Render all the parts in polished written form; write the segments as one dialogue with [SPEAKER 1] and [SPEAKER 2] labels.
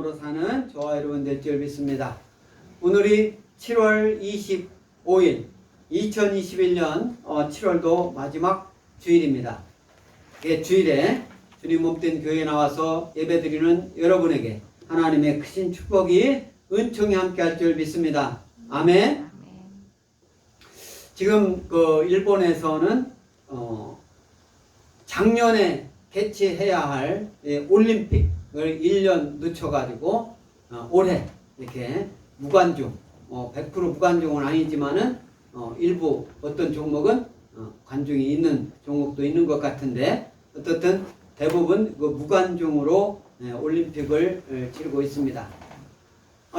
[SPEAKER 1] 으로 사는 저와 여러분 될 줄 믿습니다. 오늘이 7월 25일 2021년 7월도 마지막 주일입니다. 주일에 주님 몸된 교회에 나와서 예배드리는 여러분에게 하나님의 크신 축복이 은총이 함께 할 줄 믿습니다. 아멘. 지금 일본에서는 작년에 개최해야 할 올림픽을 1년 늦춰가지고 올해 이렇게 무관중, 100% 무관중은 아니지만은 일부 어떤 종목은 관중이 있는 종목도 있는 것 같은데 어떻든 대부분 무관중으로 올림픽을 치르고 있습니다.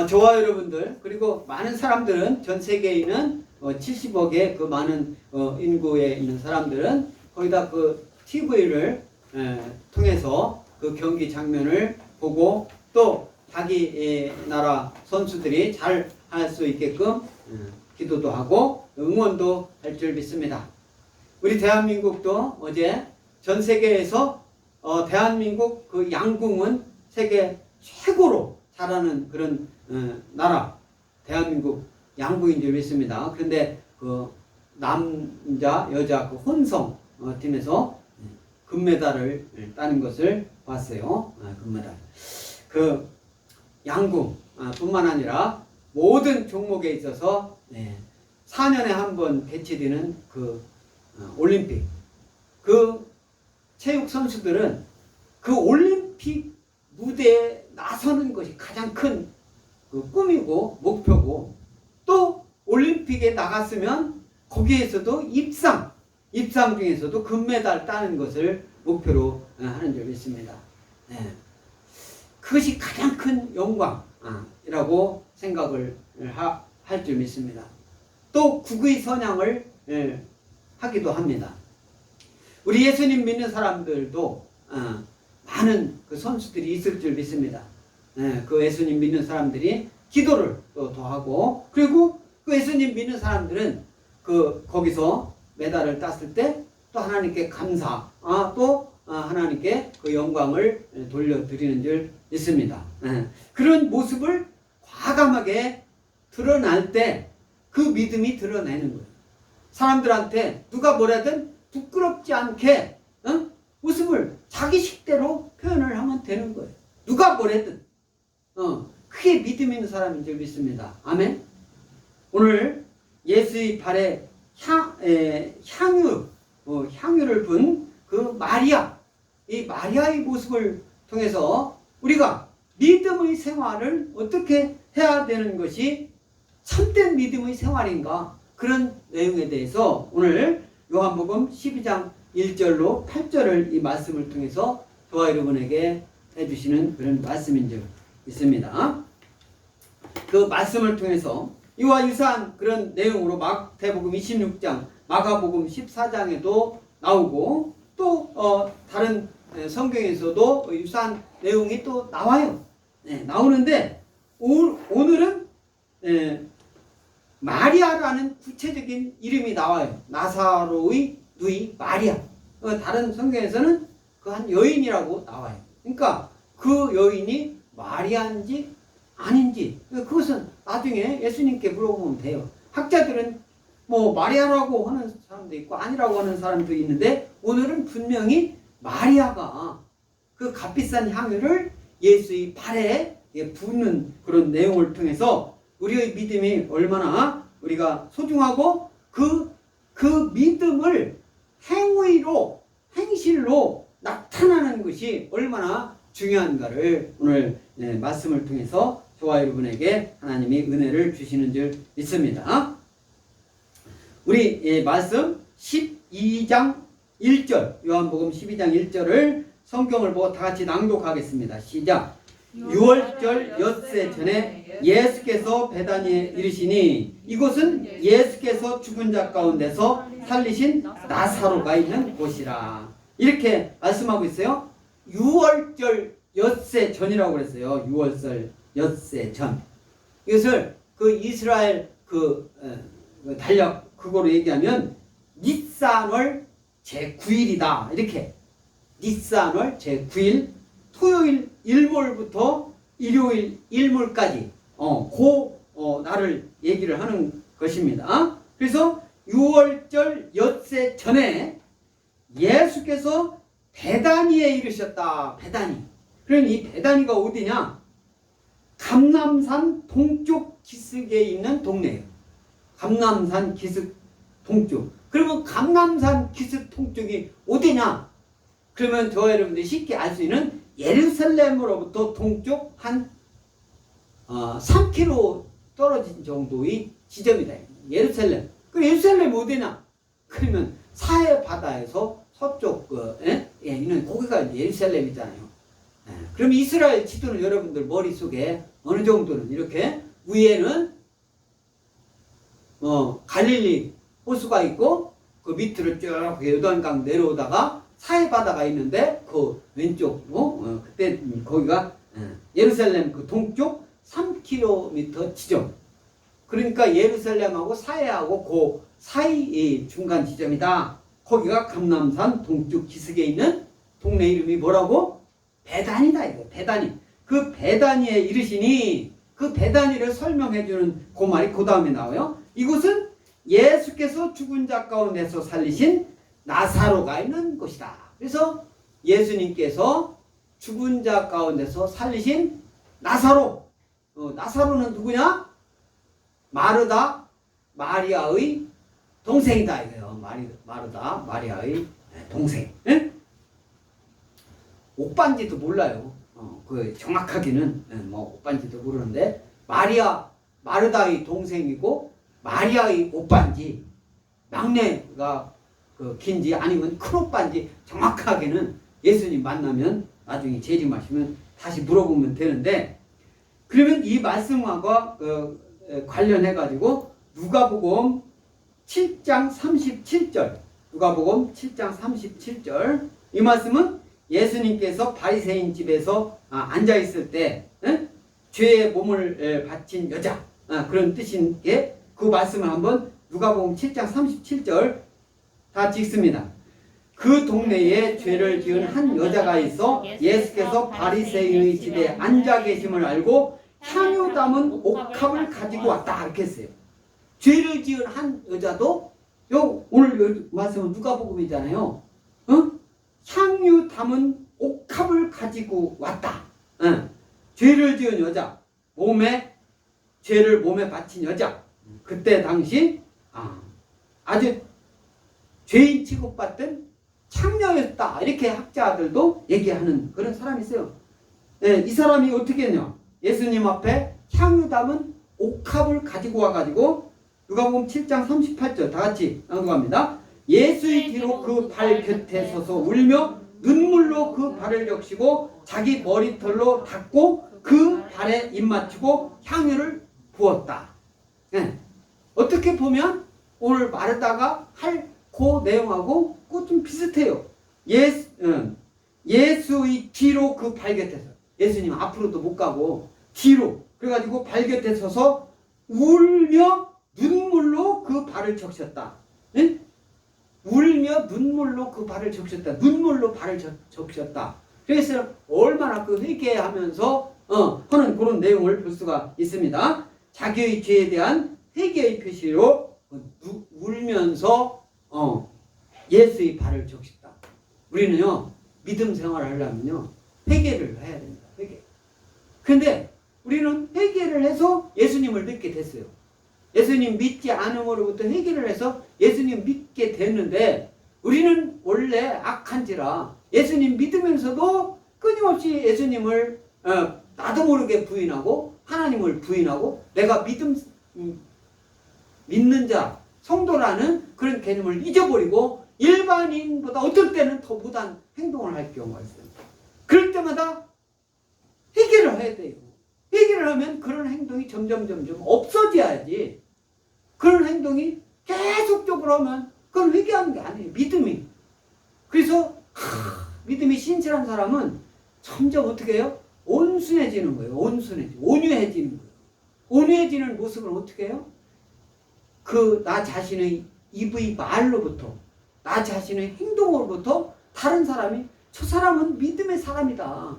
[SPEAKER 1] 저와 여러분들 그리고 많은 사람들은 전 세계에 있는 70억의 그 많은 인구에 있는 사람들은 거기다 TV를 통해서 그 경기 장면을 보고 또 자기 나라 선수들이 잘 할 수 있게끔 기도도 하고 응원도 할 줄 믿습니다. 우리 대한민국도 어제 전 세계에서 대한민국 양궁은 세계 최고로 잘하는 그런 나라 대한민국 양궁인 줄 믿습니다. 그런데 남자 여자 혼성 팀에서 금메달을 따는 것을 봤어요. 금메달. 양궁 뿐만 아니라 모든 종목에 있어서 4년에 한 번 개최되는 올림픽. 체육 선수들은 올림픽 무대에 나서는 것이 가장 큰 꿈이고 목표고 또 올림픽에 나갔으면 거기에서도 입상 중에서도 금메달 따는 것을 목표로 하는 줄 믿습니다. 그것이 가장 큰 영광이라고 생각을 할 줄 믿습니다. 또 국의 선양을 하기도 합니다. 우리 예수님 믿는 사람들도 많은 선수들이 있을 줄 믿습니다. 예수님 믿는 사람들이 기도를 또 하고 그리고 예수님 믿는 사람들은 거기서 메달을 땄을 때 또 하나님께 감사, 또 하나님께 영광을 돌려드리는 줄 믿습니다. 그런 모습을 과감하게 드러날 때 그 믿음이 드러내는 거예요. 사람들한테 누가 뭐라든 부끄럽지 않게 모습을 자기 식대로 표현을 하면 되는 거예요. 누가 뭐라든 그게 믿음 있는 사람인 줄 믿습니다. 아멘. 오늘 예수의 발에 향유를 분 마리아, 이 마리아의 모습을 통해서 우리가 믿음의 생활을 어떻게 해야 되는 것이 참된 믿음의 생활인가, 그런 내용에 대해서 오늘 요한복음 12장 1절로 8절을 이 말씀을 통해서 저와 여러분에게 해주시는 그런 말씀인 줄 있습니다. 그 말씀을 통해서 이와 유사한 그런 내용으로 마태복음 26장, 마가복음 14장에도 나오고 또 다른 성경에서도 유사한 내용이 또 나와요. 나오는데 오늘은 마리아라는 구체적인 이름이 나와요. 나사로의 누이 마리아. 다른 성경에서는 한 여인이라고 나와요. 그러니까 그 여인이 마리아인지 아닌지 그것은 나중에 예수님께 물어보면 돼요. 학자들은 마리아라고 하는 사람도 있고 아니라고 하는 사람도 있는데 오늘은 분명히 마리아가 그 값비싼 향유를 예수의 발에 붓는 그런 내용을 통해서 우리의 믿음이 얼마나 우리가 소중하고 그 믿음을 행실로 나타나는 것이 얼마나 중요한가를 오늘 말씀을 통해서 저와 여러분에게 하나님이 은혜를 주시는 줄 믿습니다. 우리 말씀 12장 1절, 요한복음 12장 1절을 성경을 보고 다 같이 낭독하겠습니다. 시작. 6월절 엿새 전에 예수께서 베다니에 이르시니 이곳은 예수께서 죽은 자 가운데서 살리신 나사로가 있는 곳이라. 이렇게 말씀하고 있어요. 6월절 엿새 전이라고 그랬어요. 6월절 엿새 전. 이것을 이스라엘 달력 그거로 얘기하면 니산월 제9일이다. 이렇게 니산월 제9일 토요일 일몰부터 일요일 일몰까지 그 날을 얘기를 하는 것입니다. 그래서 6월절 엿새 전에 예수께서 베다니에 이르셨다. 베다니. 그럼 이 베다니가 어디냐? 감람산 동쪽 기슭에 있는 동네예요. 감람산 기슭 동쪽. 그러면 감람산 기슭 동쪽이 어디냐? 그러면 저 여러분들이 쉽게 알 수 있는 예루살렘으로부터 동쪽 한 3km 떨어진 정도의 지점이다. 예루살렘. 그 예루살렘 어디냐? 그러면 사해 바다에서 서쪽 있는 거기가 예루살렘이잖아요. 그럼 이스라엘 지도는 여러분들 머릿속에 어느 정도는 이렇게 위에는 갈릴리 호수가 있고 그 밑으로 쭉 요단강 내려오다가 사해 바다가 있는데 그 왼쪽 그때 거기가 예루살렘 그 동쪽 3km 지점. 그러니까 예루살렘하고 사해하고 그 사이 중간 지점이다. 거기가 감람산 동쪽 기슭에 있는 동네 이름이 뭐라고? 베다니다. 이거 베다니. 그 베다니에 이르시니 그 베다니를 설명해주는 그 말이 그 다음에 나와요. 이곳은 예수께서 죽은 자 가운데서 살리신 나사로가 있는 곳이다. 그래서 예수님께서 죽은 자 가운데서 살리신 나사로. 나사로는 누구냐? 마르다 마리아의 동생이다 이거예요. 마르다 마리아의 동생. 예? 오빠인지도 몰라요. 그 정확하게는 뭐 오빠인지도 모르는데 마르다의 동생이고 마리아의 오빠인지 막내가 그 긴지 아니면 큰 오빠인지 정확하게는 예수님 만나면 나중에 재림하시면 다시 물어보면 되는데, 그러면 이 말씀과 관련해 가지고 누가복음 7장 37절, 누가복음 7장 37절 이 말씀은 예수님께서 바리새인 집에서 앉아 있을 때 죄의 몸을 바친 여자 그런 뜻인 게, 그 말씀을 한번 누가복음 7장 37절 다 읽습니다. 그 동네에 죄를 지은 한 여자가 있어 예수께서 바리새인의 집에 앉아 계심을 알고 향유 담은 옥합을 가지고 왔다 이렇게 했어요. 죄를 지은 한 여자도 오늘 말씀은 누가복음이잖아요. 향유 담은 옥합을 가지고 왔다. 죄를 지은 여자, 죄를 몸에 바친 여자. 그때 당시 아주 죄인 취급받던 창녀였다 이렇게 학자들도 얘기하는 그런 사람이 있어요. 이 사람이 어떻게 했냐? 예수님 앞에 향유 담은 옥합을 가지고 와가지고 누가복음 7장 38절 다 같이 낭독합니다. 예수의 뒤로 그 발 곁에 서서 울며 눈물로 그 발을 적시고 자기 머리털로 닦고 그 발에 입 맞추고 향유를 부었다. 어떻게 보면 오늘 마르다가 할 그 내용하고 그 좀 비슷해요. 예수의 뒤로 그 발 곁에서, 예수님 앞으로도 못 가고 뒤로, 그래가지고 발 곁에 서서 울며 눈물로 그 발을 적셨다. 울며 눈물로 그 발을 적셨다. 눈물로 발을 적셨다. 그래서 얼마나 그 회개하면서 하는 그런 내용을 볼 수가 있습니다. 자기의 죄에 대한 회개의 표시로 울면서 예수의 발을 적셨다. 우리는요 믿음 생활을 하려면요 회개를 해야 됩니다. 회개. 근데 우리는 회개를 해서 예수님을 믿게 됐어요. 예수님 믿지 않음으로부터 회개를 해서 예수님 믿게 됐는데, 우리는 원래 악한지라 예수님 믿으면서도 끊임없이 예수님을 나도 모르게 부인하고 하나님을 부인하고 내가 믿는 자, 성도라는 그런 개념을 잊어버리고 일반인보다 어떨 때는 더 못한 행동을 할 경우가 있어요. 그럴 때마다 회개를 해야 돼요. 회개를 하면 그런 행동이 점점 없어져야지. 그런 행동이 계속적으로 하면 그건 회개하는 게 아니에요. 믿음이. 그래서 믿음이 신실한 사람은 점점 어떻게 해요? 온순해지는 거예요. 온유해지는 거예요. 온유해지는 모습을 어떻게 해요? 나 자신의 입의 말로부터, 나 자신의 행동으로부터 다른 사람이 저 사람은 믿음의 사람이다.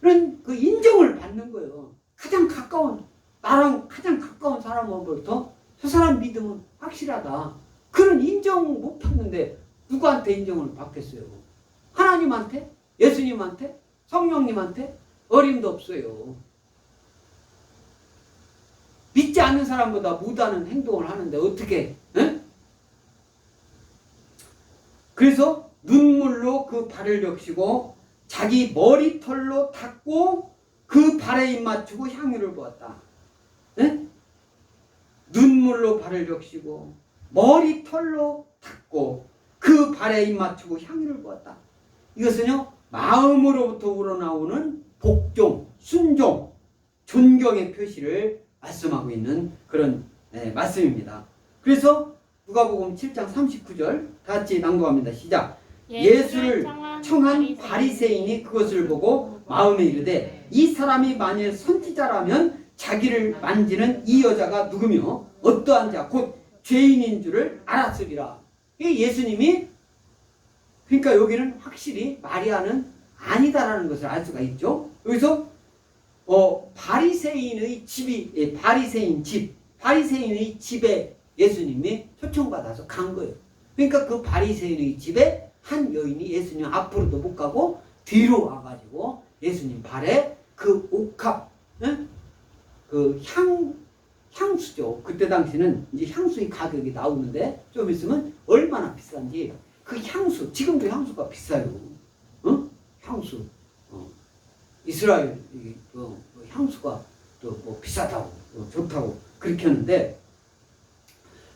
[SPEAKER 1] 그런 그 인정을 받는 거예요. 가장 가까운, 나랑 가장 가까운 사람으로부터 저 사람 믿음은 확실하다. 그런 인정 못 받는데 누구한테 인정을 받겠어요? 하나님한테? 예수님한테? 성령님한테? 어림도 없어요. 믿지 않는 사람보다 못하는 행동을 하는데 어떻게? 에? 그래서 눈물로 그 발을 적시고 자기 머리털로 닦고 그 발에 입 맞추고 향유를 부었다. 에? 눈물로 발을 적시고 머리털로 닦고 그 발에 입 맞추고 향유를 부었다. 이것은요, 마음으로부터 우러나오는 복종, 순종, 존경의 표시를 말씀하고 있는 그런 말씀입니다. 그래서 누가복음 7장 39절 다 같이 낭독합니다. 시작. 예수를 청한 바리새인이 그것을 보고 마음에 이르되 이 사람이 만일 선지자라면 자기를 만지는 이 여자가 누구며 어떠한 자 곧 죄인인 줄을 알았으리라. 예수님이, 그러니까 여기는 확실히 마리아는 아니다라는 것을 알 수가 있죠. 여기서 바리새인의 집이, 바리새인의 집에 예수님이 초청받아서 간 거예요. 그러니까 그 바리새인의 집에 한 여인이 예수님 앞으로도 못 가고 뒤로 와가지고 예수님 발에 그 옥합, 그 향수죠. 그때 당시는 이제 향수의 가격이 나오는데 좀 있으면 얼마나 비싼지 그 향수, 지금도 향수가 비싸요. 향수. 이스라엘 향수가 또 뭐 비싸다고 좋다고 그렇게 하는데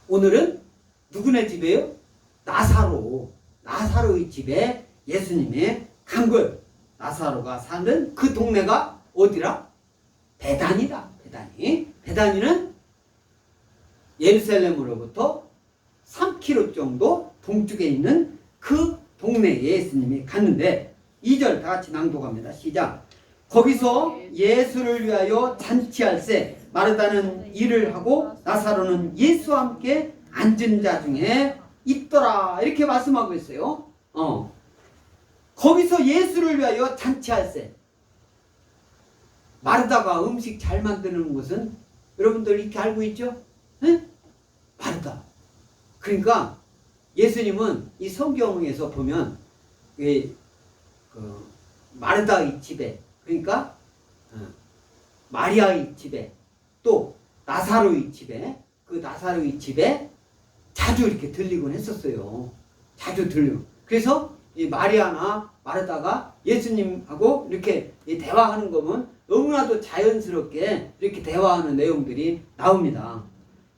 [SPEAKER 1] 오늘은 누구네 집이에요? 나사로의 집에 예수님이 간 거예요. 나사로가 사는 그 동네가 어디라? 베단이다. 베단이는 예루살렘으로부터 3km 정도 동쪽에 있는 그 동네에 예수님이 갔는데 2절 다 같이 낭독합니다. 시작. 거기서 예수를 위하여 잔치할세 마르다는 일을 하고 나사로는 예수와 함께 앉은 자 중에 있더라. 이렇게 말씀하고 있어요. 거기서 예수를 위하여 잔치할세. 마르다가 음식 잘 만드는 것은 여러분들 이렇게 알고 있죠? 네? 마르다. 그러니까 예수님은 이 성경에서 보면 마르다의 집에, 그러니까 마리아의 집에, 또 나사로의 집에, 그 나사로의 집에 자주 이렇게 들리곤 했었어요. 자주 들리고. 그래서 이 마리아나 마르다가 예수님하고 이렇게 대화하는 거면 너무나도 자연스럽게 이렇게 대화하는 내용들이 나옵니다.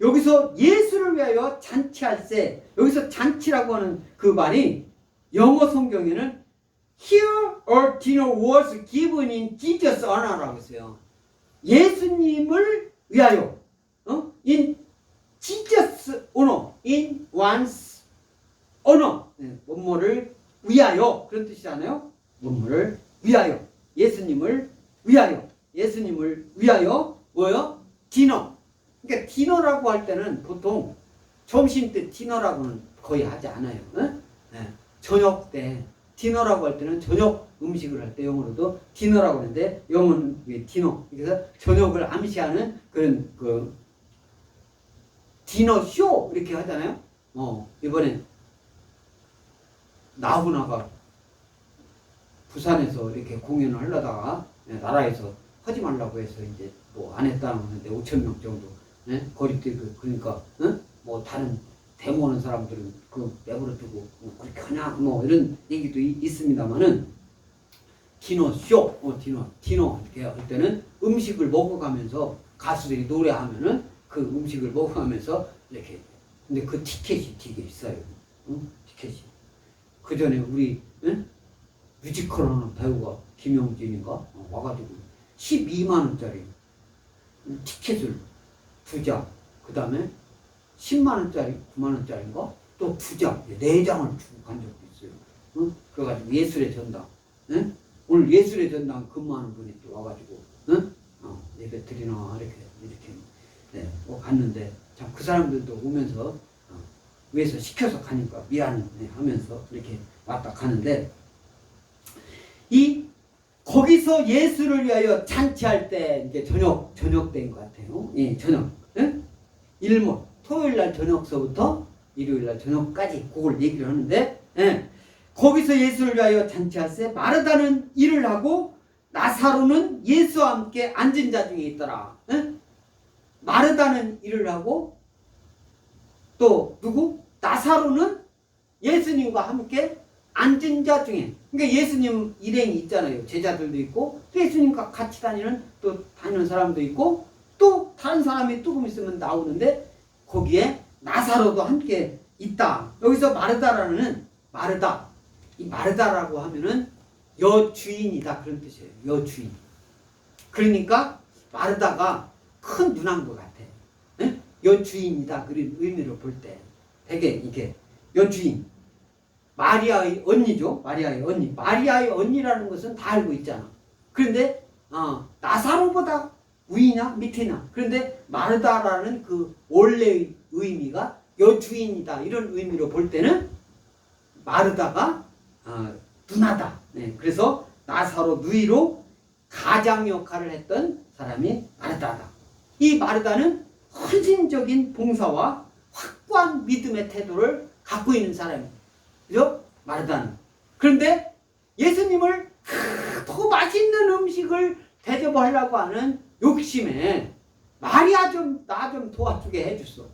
[SPEAKER 1] 여기서 예수를 위하여 잔치할세, 여기서 잔치라고 하는 그 말이 영어 성경에는 Here a dinner was given in Jesus' honor라고 했어요. 예수님을 위하여, in Jesus' honor, in one's honor, 뭐뭐를 위하여, 그런 뜻이잖아요. 뭐뭐를 위하여, 예수님을 위하여 뭐요? 디너. 그러니까 디너라고 할 때는 보통 점심 때 디너라고는 거의 하지 않아요. 저녁 때 디너라고 할 때는 저녁 음식을 할 때 영어로도 디너라고 하는데 영어는 디너. 그래서 저녁을 암시하는 그런 그 디너 쇼 이렇게 하잖아요. 이번에 나훈아가 부산에서 이렇게 공연을 하려다가 나라에서 하지 말라고 해서 이제 뭐 안 했다는 건데 5,000명 정도 거리뛰기. 그러니까 뭐 다른 데모 오는 사람들은 그 내버려 두고 그렇게 하냐 뭐 이런 얘기도 있습니다만은 디너쇼, 디너 이렇게 할 때는 음식을 먹어가면서 가수들이 노래하면은 그 음식을 먹어가면서 이렇게. 근데 그 티켓이 되게 비싸요. 티켓이. 그 전에 우리 뮤지컬 하는 배우가 김영진인가 와가지고 12만 원짜리 티켓을 2장, 그 다음에 10만 원짜리, 9만 원짜리인가 또 2장, 4장을 주고 간 적도 있어요. 그래가지고 예술의 전당, 오늘 예술의 전당 근무하는 분이 또 와가지고 예배 드리나 이렇게 갔는데 참 그 사람들도 오면서 위에서 시켜서 가니까 미안해 하면서 이렇게 왔다 가는데 이 거기서 예수를 위하여 잔치할 때 이제 저녁 때인 것 같아요. 예, 저녁. 예? 일몰. 토요일 날 저녁서부터 일요일 날 저녁까지 그걸 얘기를 하는데, 예. 거기서 예수를 위하여 잔치할세 마르다는 일을 하고 나사로는 예수와 함께 앉은 자 중에 있더라. 예? 마르다는 일을 하고 또 누구? 나사로는 예수님과 함께 앉은 자 중에, 그러니까 예수님 일행이 있잖아요. 제자들도 있고 예수님과 같이 다니는 사람도 있고 또 다른 사람이 조금 있으면 나오는데 거기에 나사로도 함께 있다. 여기서 마르다, 이 마르다라고 하면은 여주인이다 그런 뜻이에요. 여주인. 그러니까 마르다가 큰 누나인 것 같아. 네? 여주인이다 그런 의미로 볼 때 되게 이게 여주인. 마리아의 언니죠. 마리아의 언니. 마리아의 언니라는 것은 다 알고 있잖아. 그런데 나사로보다 위냐 밑이냐. 그런데 마르다라는 그 원래의 의미가 여주인이다 이런 의미로 볼 때는 마르다가 누나다. 네, 그래서 나사로 누이로 가장 역할을 했던 사람이 마르다다. 이 마르다는 헌신적인 봉사와 확고한 믿음의 태도를 갖고 있는 사람이에요. 그죠? 마르다는. 그런데 예수님을 더 맛있는 음식을 대접하려고 하는 욕심에 마리아 나 좀 도와주게 해줬어.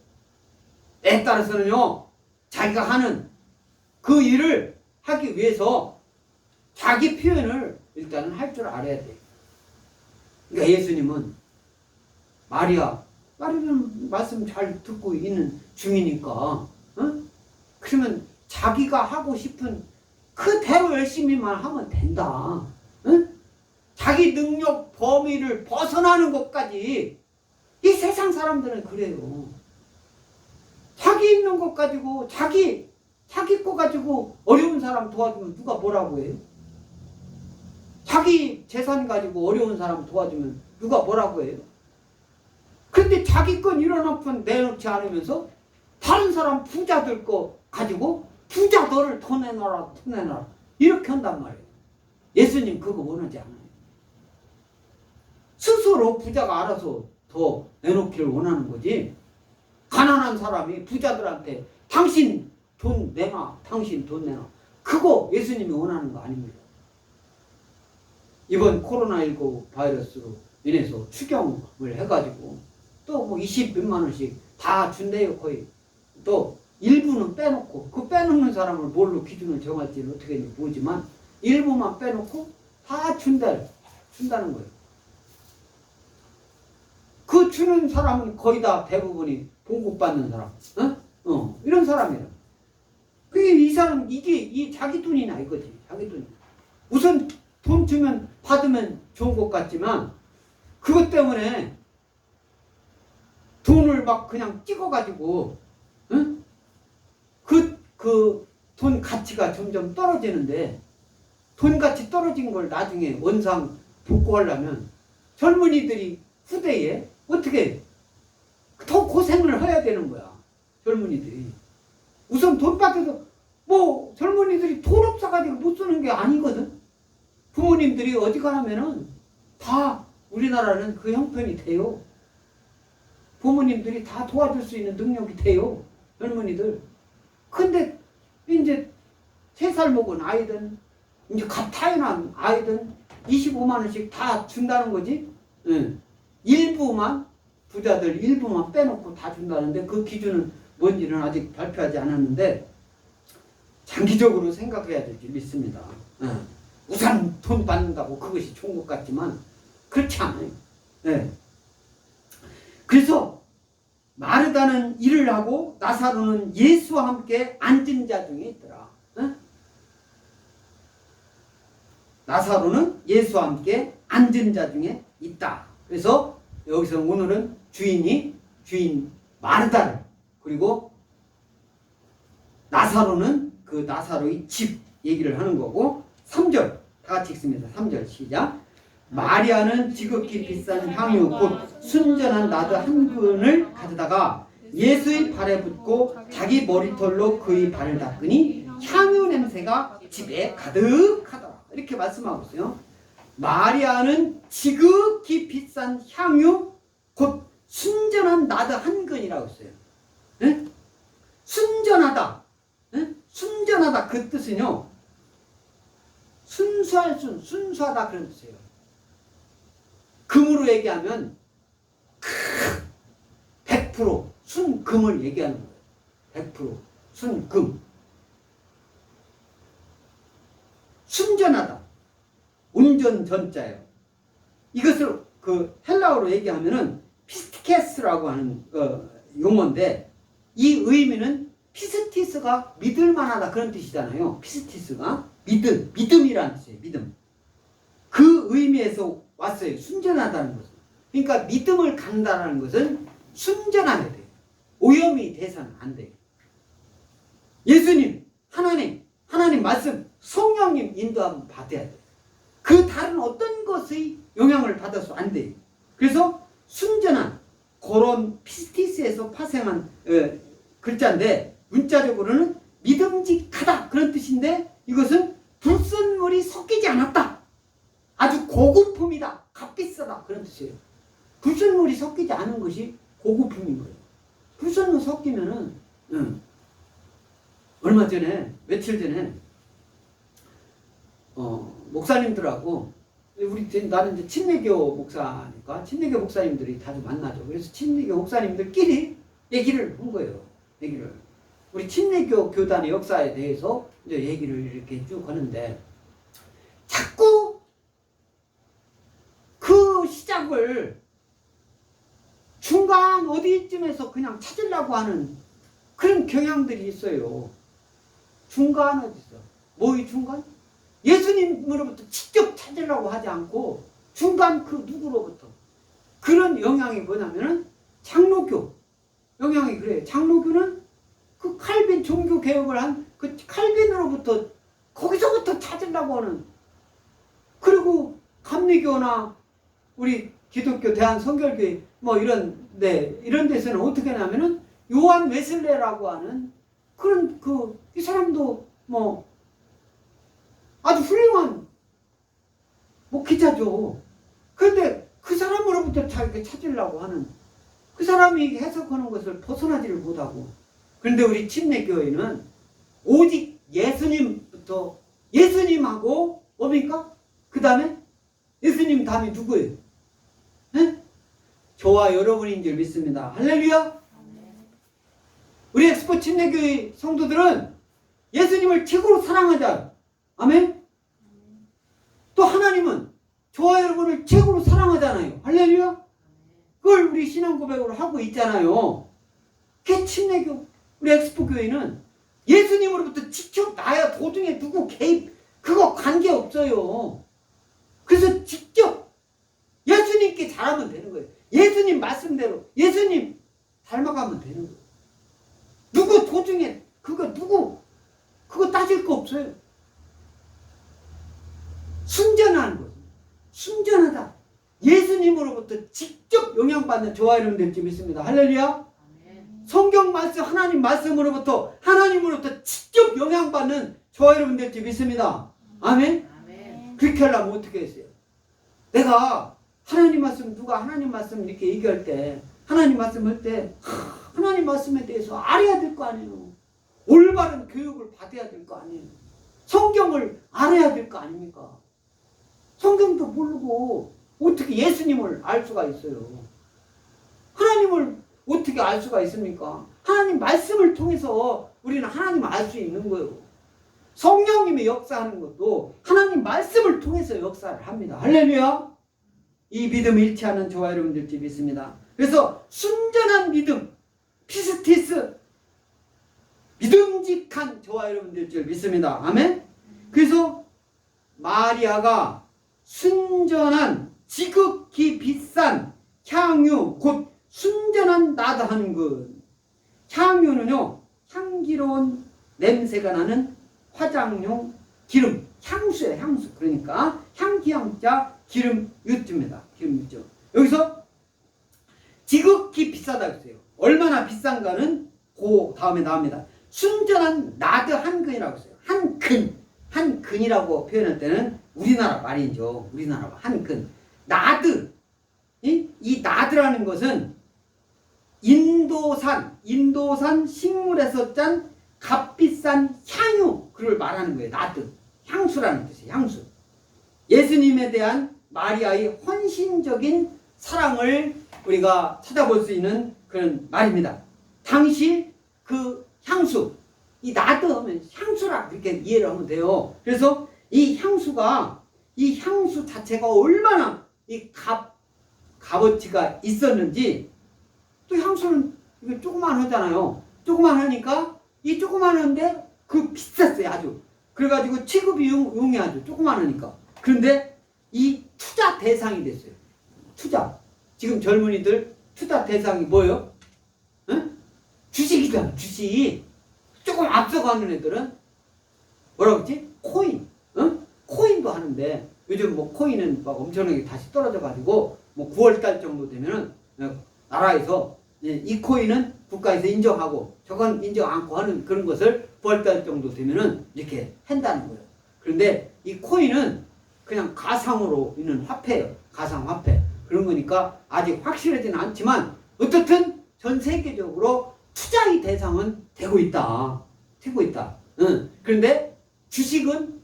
[SPEAKER 1] 에 따라서는요, 자기가 하는 그 일을 하기 위해서 자기 표현을 일단은 할 줄 알아야 돼. 그러니까 예수님은 마리아는 말씀 잘 듣고 있는 중이니까, 그러면 자기가 하고 싶은 그대로 열심히만 하면 된다. 응? 자기 능력 범위를 벗어나는 것까지 이 세상 사람들은 그래요. 자기 있는 것 가지고 자기 거 가지고 어려운 사람 도와주면 누가 뭐라고 해요? 자기 재산 가지고 어려운 사람 도와주면 누가 뭐라고 해요? 근데 자기 건 일어나면 내놓지 않으면서 다른 사람 부자들 거 가지고 부자 너를 더 내놔라 이렇게 한단 말이에요. 예수님 그거 원하지 않아요. 스스로 부자가 알아서 더 내놓기를 원하는 거지. 가난한 사람이 부자들한테 당신 돈 내놔 그거 예수님이 원하는 거 아닙니다. 이번 코로나19 바이러스로 인해서 추경을 해가지고 또 뭐 20몇만 원씩 다 준대요. 거의. 또 일부는 빼놓고, 그 빼놓는 사람을 뭘로 기준을 정할지는 어떻게 보지만 일부만 빼놓고 다 준다는 거예요. 그 주는 사람은 거의 다 대부분이 봉급받는 사람, 이런 사람이에요. 그게 이 사람, 이게 자기 돈이나 이거지, 자기 돈. 우선 돈 주면 받으면 좋은 것 같지만 그것 때문에 돈을 막 그냥 찍어가지고, 그 돈 가치가 점점 떨어지는데, 돈 가치 떨어진 걸 나중에 원상 복구하려면 젊은이들이 후대에 어떻게 더 고생을 해야 되는 거야. 젊은이들이. 우선 돈 받아서 뭐 젊은이들이 돈 없어가지고 못 쓰는 게 아니거든. 부모님들이 어디 가면은 다 우리나라는 그 형편이 돼요. 부모님들이 다 도와줄 수 있는 능력이 돼요. 젊은이들. 근데 이제 3살 먹은 아이든 이제 갓 태어난 아이든 25만 원씩 다 준다는 거지. 일부만, 부자들 일부만 빼놓고 다 준다는데 그 기준은 뭔지는 아직 발표하지 않았는데 장기적으로 생각해야 될 줄 믿습니다. 우선 돈 받는다고 그것이 좋은 것 같지만 그렇지 않아요. 그래서 마르다는 일을 하고 나사로는 예수와 함께 앉은 자 중에 있더라. 나사로는 예수와 함께 앉은 자 중에 있다. 그래서 여기서 오늘은 주인 마르다를, 그리고 나사로는 그 나사로의 집 얘기를 하는 거고, 3절 다 같이 읽습니다. 3절 시작. 마리아는 지극히 비싼 향유 곧 순전한 나드 한 근을 가져다가 예수의 발에 붓고 자기 머리털로 그의 발을 닦으니 향유 냄새가 집에 가득하더라. 이렇게 말씀하고 있어요. 마리아는 지극히 비싼 향유 곧 순전한 나드 한 근이라고 했어요. 네? 순전하다. 네? 순전하다 그 뜻은요. 순수할 순수하다 그런 뜻이에요. 금으로 얘기하면 100% 순금을 얘기하는 거예요. 100% 순금. 순전하다. 온전 전자예요. 이것을 그 헬라어로 얘기하면은 피스티케스라고 하는 용어인데 이 의미는 피스티스가 믿을만하다 그런 뜻이잖아요. 피스티스가 믿음이라는 뜻이에요. 믿음. 그 의미에서 왔어요. 순전하다는 것은. 그러니까 믿음을 갖는다는 것은 순전하게 돼요. 오염이 돼서는 안 돼요. 예수님, 하나님 말씀, 성령님 인도함 받아야 돼요. 그 다른 어떤 것의 영향을 받아서 안 돼요. 그래서 순전한 그런 피스티스에서 파생한 글자인데 문자적으로는 믿음직하다 그런 뜻인데 이것은 불순물이 섞이지 않았다. 아주 고급품이다. 값비싸다 그런 뜻이에요. 불순물이 섞이지 않은 것이 고급품인 거예요. 불순물 섞이면은 얼마 전에 며칠 전에 목사님들하고 나는 이제 침례교 목사니까 침례교 목사님들이 자주 만나죠. 그래서 침례교 목사님들끼리 얘기를 한 거예요. 우리 침례교 교단의 역사에 대해서 이제 얘기를 이렇게 쭉 하는데 자꾸 그 시작을 중간 어디쯤에서 그냥 찾으려고 하는 그런 경향들이 있어요. 중간 어디서? 뭐의 중간? 예수님으로부터 직접 찾으려고 하지 않고 중간 그 누구로부터 그런 영향이 뭐냐면은 장로교 영향이 그래요. 장로교는 그 칼빈 종교 개혁을 한 그 칼빈으로부터 거기서부터 찾으려고 하는 그리고 감리교나 우리 기독교 대한성결교회 뭐 이런 데서는 어떻게 하냐면은 요한 웨슬레라고 하는 그런 이 사람도 뭐 아주 훌륭한 목회자죠. 그런데 그 사람으로부터 찾으려고 하는 그 사람이 해석하는 것을 벗어나지를 못하고 그런데 우리 침례교회는 오직 예수님부터 예수님하고 뭡니까? 그 다음에 예수님 다음에 누구예요? 네? 저와 여러분인 줄 믿습니다. 할렐루야. 우리 엑스포 침례교회 성도들은 예수님을 최고로 사랑하자. 아멘. 또 하나님은 저와 여러분을 최고로 사랑하잖아요. 할렐루야. 그걸 우리 신앙 고백으로 하고 있잖아요. 그 침례교 우리 엑스포 교회는 예수님으로부터 직접 나야 도중에 누구 개입 그거 관계없어요. 그래서 직접 예수님께 잘하면 되는 거예요. 예수님 말씀대로 예수님 닮아가면 되는 거예요. 누구 도중에 그거 따질 거 없어요. 순전한 것. 순전하다. 예수님으로부터 직접 영향받는 저와 여러분들 좀 있습니다. 할렐루야. 성경 말씀 하나님 말씀으로부터 하나님으로부터 직접 영향받는 저와 여러분들 좀 있습니다. 아멘. 그렇게 하려면 어떻게 했어요? 내가 하나님 말씀 누가 하나님 말씀 이렇게 얘기할 때 하나님 말씀 할 때 하나님 말씀에 대해서 알아야 될 거 아니에요. 올바른 교육을 받아야 될 거 아니에요. 성경을 알아야 될 거 아닙니까? 성경도 모르고 어떻게 예수님을 알 수가 있어요? 하나님을 어떻게 알 수가 있습니까? 하나님 말씀을 통해서 우리는 하나님을 알 수 있는 거예요. 성령님이 역사하는 것도 하나님 말씀을 통해서 역사를 합니다. 할렐루야. 이 믿음 잃지 않는 저와 여러분들 집 있습니다. 그래서 순전한 믿음, 피스티스, 믿음직한 저와 여러분들 줄 믿습니다. 아멘. 그래서 마리아가 순전한 지극히 비싼 향유 곧 순전한 나드 하는 것. 향유는요 향기로운 냄새가 나는 화장용 기름 향수예요. 향수. 그러니까 향기향자 기름 유입니다. 기름 유입. 여기서 지극히 비싸다 했어요. 얼마나 비싼가는 그 다음에 나옵니다. 순전한 나드 한 근이라고 했어요. 한 근이라고 표현할 때는 우리나라 말이죠. 우리나라 말. 한 근. 나드. 이 나드라는 것은 인도산 식물에서 짠 값비싼 향유, 그걸 말하는 거예요. 나드. 향수라는 뜻이에요. 향수. 예수님에 대한 마리아의 헌신적인 사랑을 우리가 찾아볼 수 있는 그런 말입니다. 당시 그 향수, 이 나드 하면 향수라 그렇게 이해를 하면 돼요. 그래서 이 향수가, 이 향수 자체가 얼마나 이 값어치가 있었는지, 또 향수는 이게 조그만 하잖아요. 조그만 하니까 이 조그만 한데 그 비쌌어요. 아주. 그래가지고 취급이 용이하죠. 조그만 하니까. 그런데 이 투자 대상이 됐어요. 투자. 지금 젊은이들 투자 대상이 뭐예요? 응? 주식이잖아. 주식. 조금 앞서가는 애들은 뭐라고 했지? 코인. 응? 코인도 하는데 요즘 뭐 코인은 막 엄청나게 다시 떨어져가지고 뭐 9월달 정도 되면은 나라에서 이 코인은 국가에서 인정하고 저건 인정 않고 하는 그런 것을 9월달 정도 되면은 이렇게 한다는 거예요. 그런데 이 코인은 그냥 가상으로 있는 화폐예요. 가상화폐. 그런 거니까 아직 확실하지는 않지만 어떻든 전 세계적으로 투자의 대상은 되고 있다. 되고 있다. 그런데 주식은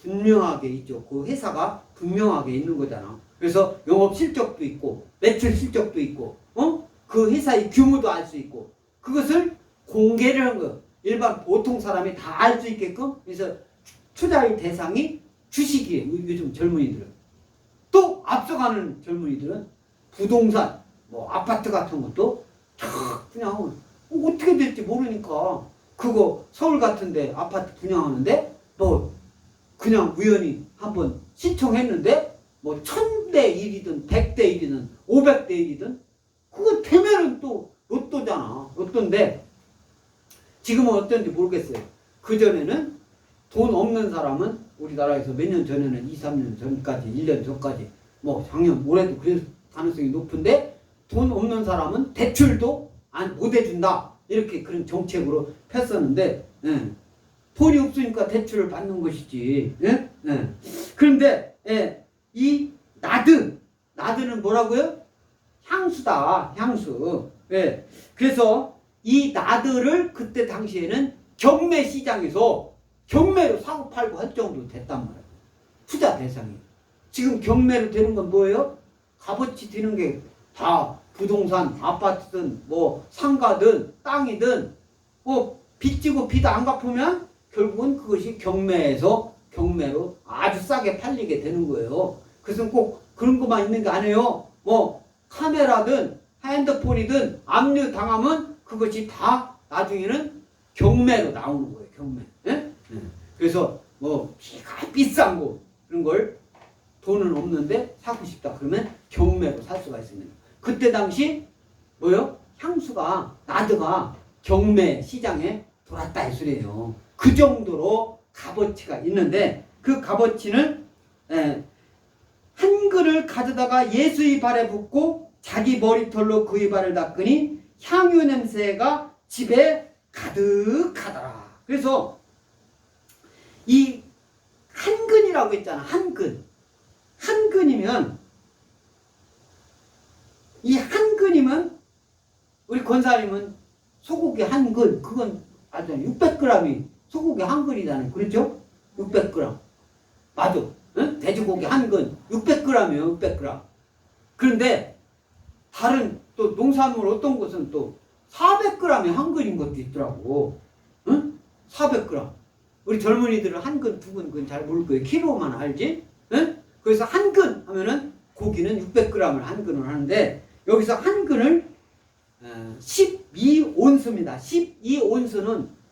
[SPEAKER 1] 분명하게 있죠. 그 회사가 분명하게 있는 거잖아. 그래서 영업 실적도 있고 매출 실적도 있고 그 회사의 규모도 알 수 있고 그것을 공개를 한 거예요. 일반 보통 사람이 다 알 수 있게끔. 그래서 투자의 대상이 주식이에요. 요즘 젊은이들은. 또 앞서가는 젊은이들은 부동산, 뭐 아파트 같은 것도 그냥 어떻게 될지 모르니까 그거 서울 같은데 아파트 분양하는데 뭐 그냥 우연히 한번 신청했는데 뭐 1000대 1이든 100대 1이든 500대 1이든 그거 되면은 또 로또잖아. 로또인데 지금은 어떤지 모르겠어요. 그전에는 돈 없는 사람은 우리나라에서 몇 년 전에는 2, 3년 전까지 1년 전까지 뭐 작년 올해도 그럴 가능성이 높은데 돈 없는 사람은 대출도 못 해준다. 이렇게 그런 정책으로 폈었는데 돈이 없으니까 대출을 받는 것이지. 그런데 이 나드는 뭐라고요? 향수다. 향수. 그래서 이 나드를 그때 당시에는 경매 시장에서 경매로 사고 팔고 할 정도 됐단 말이에요. 투자 대상이. 지금 경매로 되는 건 뭐예요? 값어치 되는 게 다 부동산, 아파트든 뭐 상가든 땅이든 뭐 빚지고 빚 안 갚으면 결국은 그것이 경매로 아주 싸게 팔리게 되는 거예요. 그래서 꼭 그런 것만 있는 게 아니에요. 뭐 카메라든 핸드폰이든 압류 당하면 그것이 다 나중에는 경매로 나오는 거예요. 경매. 그래서 뭐 비싼 거 그런 걸 돈은 없는데 사고 싶다 그러면 경매로 살 수가 있습니다. 그때 당시 뭐요? 향수가 나드가 경매 시장에 돌았다 이 소리예요. 그 정도로 값어치가 있는데 그 값어치는 한 그릇 가져다가 예수의 발에 붓고 자기 머리털로 그의 발을 닦으니 향유 냄새가 집에 가득하더라. 그래서 이 한 근이라고 했잖아. 한 근. 한 근이면 이 한 근이면 우리 권사님은 소고기 한 근, 그건 아주 600g이 소고기 한 근이잖아요. 그렇죠? 600g. 맞아. 응? 돼지고기 한 근 600g이에요. 600g. 그런데 다른 또 농산물 어떤 곳은 또 400g이 한 근인 것도 있더라고. 응? 400g. 우리 젊은이들은 한 근, 두 근, 그건 잘 모를 거예요. 킬로만 알지? 응? 그래서 한 근 하면은 고기는 600g을 한 근을 하는데 여기서 한 근을 12온스입니다.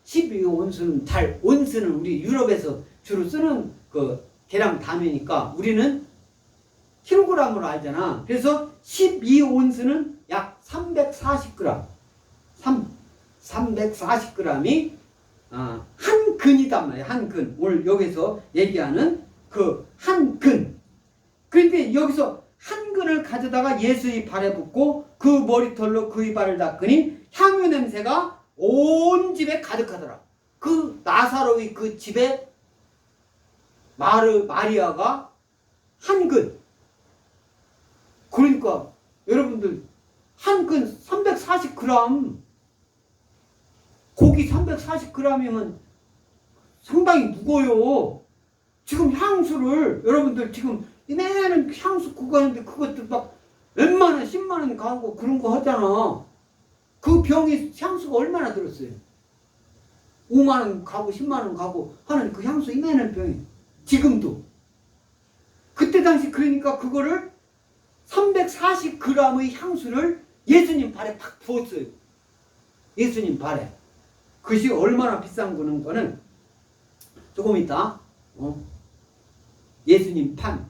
[SPEAKER 1] 12온스는 잘 온스는 우리 유럽에서 주로 쓰는 그 계량 단위니까 우리는 킬로그램으로 알잖아. 그래서 12온스는 약 340g. 340g이 한 근이단 말이야. 한 근. 오늘 여기서 얘기하는 그 한 근. 그런데 여기서 한 근을 가져다가 예수의 발에 붓고 그 머리털로 그의 발을 닦으니 향유 냄새가 온 집에 가득하더라. 그 나사로의 그 집에 마리아가 한 근. 그러니까 여러분들 한 근 340g, 고기 340g이면 상당히 무거워요. 지금 향수를 여러분들 지금 이내는 향수 그거 하는데 그것도 막 몇만 원, 10만 원 가고 그런 거 하잖아. 그 병이 향수가 얼마나 들었어요? 5만 원 가고 10만 원 가고 하는 그 향수 이내는 병이 지금도. 그때 당시 그러니까 그거를 340g의 향수를 예수님 발에 팍 부었어요. 예수님 발에. 그것이 얼마나 비싼 거는 조금 이따 예수님 판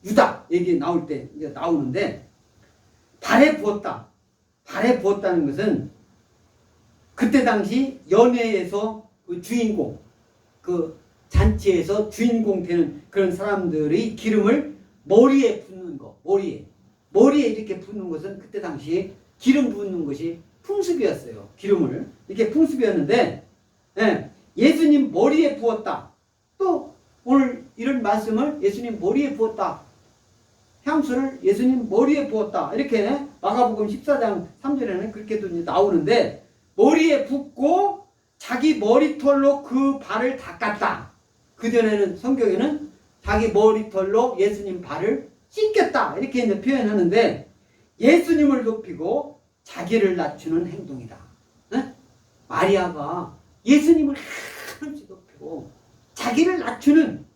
[SPEAKER 1] 유다 얘기 나올 때 이제 나오는데, 발에 부었다. 발에 부었다는 것은 그때 당시 연회에서 그 주인공, 그 잔치에서 주인공 되는 그런 사람들의 기름을 머리에 붓는 거. 머리에 이렇게 붓는 것은 그때 당시 기름 붓는 것이 풍습이었어요. 기름을 이렇게 풍습이었는데, 예수님 머리에 부었다. 또 오늘 이런 말씀을 예수님 머리에 부었다. 향수를 예수님 머리에 부었다. 이렇게 마가복음 14장 3절에는 그렇게도 나오는데, 머리에 붓고 자기 머리털로 그 발을 닦았다. 그전에는 성경에는 자기 머리털로 예수님 발을 씻겼다. 이렇게 이제 표현하는데, 예수님을 높이고 자기를 낮추는 행동이다. 마리아가 예수님을 한없이 높이고 자기를 낮추는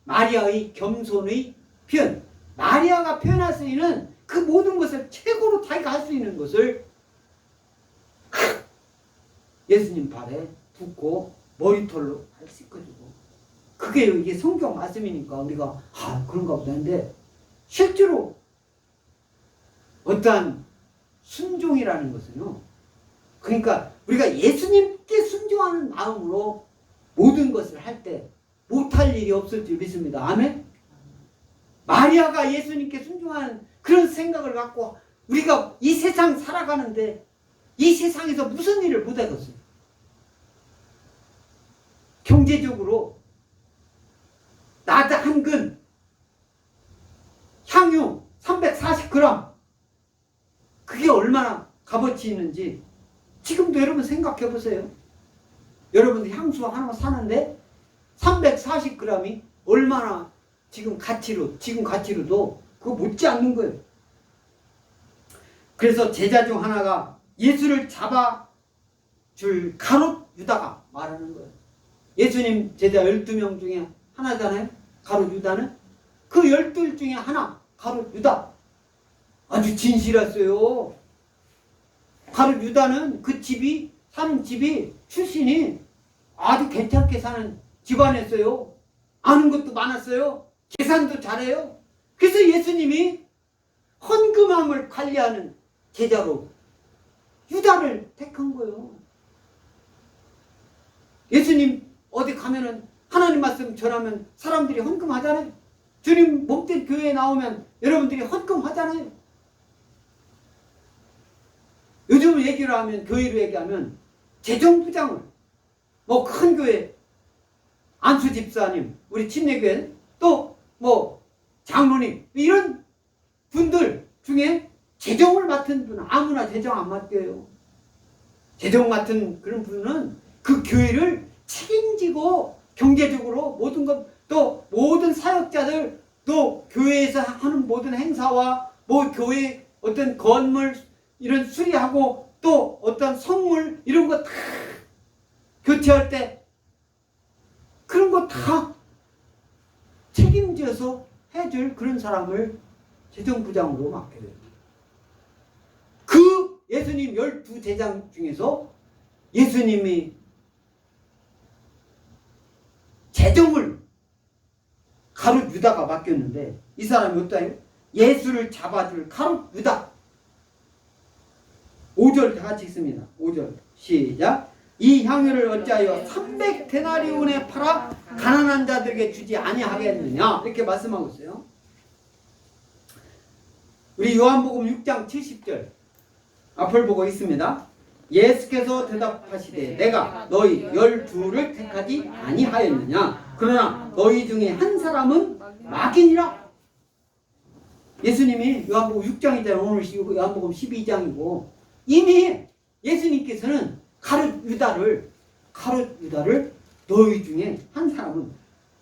[SPEAKER 1] 마리아의 겸손의 표현. 마리아가 표현할 수 있는 그 모든 것을 최고로 자기가 할 수 있는 것을 예수님 발에 붓고 머리털로 발 씻어주고. 그게 이게 성경 말씀이니까 우리가 그런가 보다 했는데, 실제로 어떠한 순종이라는 것은요, 그러니까 우리가 예수님께 순종하는 마음으로 모든 것을 할 때 못할 일이 없을 줄 믿습니다. 아멘? 마리아가 예수님께 순종하는 그런 생각을 갖고 우리가 이 세상 살아가는데 이 세상에서 무슨 일을 못하겠어요? 경제적으로 나드 한 근, 향유 340g, 그게 얼마나 값어치 있는지 지금도 여러분 생각해 보세요. 여러분들 향수 하나 사는데 340g이 얼마나 지금 가치로도 그거 못지 않는 거예요. 그래서 제자 중 하나가 예수를 잡아줄 가롯 유다가 말하는 거예요. 예수님 제자 12명 중에 하나잖아요. 가롯 유다는. 그 12 중에 하나, 가롯 유다. 아주 진실했어요. 가롯 유다는 그 집이, 사는 집이 출신이 아주 괜찮게 사는 집안이었어요. 아는 것도 많았어요. 계산도 잘해요. 그래서 예수님이 헌금함을 관리하는 제자로 유다를 택한 거예요. 예수님 어디 가면은 하나님 말씀 전하면 사람들이 헌금하잖아요. 주님 몸된 교회에 나오면 여러분들이 헌금하잖아요. 요즘 얘기를 하면, 교회로 얘기하면 재정부장을, 뭐 큰 교회 안수 집사님, 우리 침례교회, 또 뭐 장로님, 이런 분들 중에 재정을 맡은 분은 아무나 재정 안 맡겨요. 재정 맡은 그런 분은 그 교회를 책임지고 경제적으로 모든 것, 또 모든 사역자들, 또 교회에서 하는 모든 행사와 뭐 교회 어떤 건물 이런 수리하고 또 어떤 선물 이런 거 다 교체할 때 그런 거 다 책임져서 해줄 그런 사람을 재정부장으로 맡겨요. 그 예수님 12제자 중에서 예수님이 재정을 가롯 유다가 맡겼는데, 이 사람이 어떠해요? 예수를 잡아줄 가롯 유다. 5절 다 같이 읽습니다. 5절 시작. 이 향유를 어찌하여 300데나리온에 팔아 가난한 자들에게 주지 아니하겠느냐, 이렇게 말씀하고 있어요. 우리 요한복음 6장 70절 앞을 보고 있습니다. 예수께서 대답하시되 내가 너희 12를 택하지 아니하였느냐. 그러나 너희 중에 한 사람은 마귀니라. 예수님이 요한복음 6장이잖아요. 오늘 요한복음 12장이고 이미 예수님께서는 가룟 유다를 너희 중에 한 사람은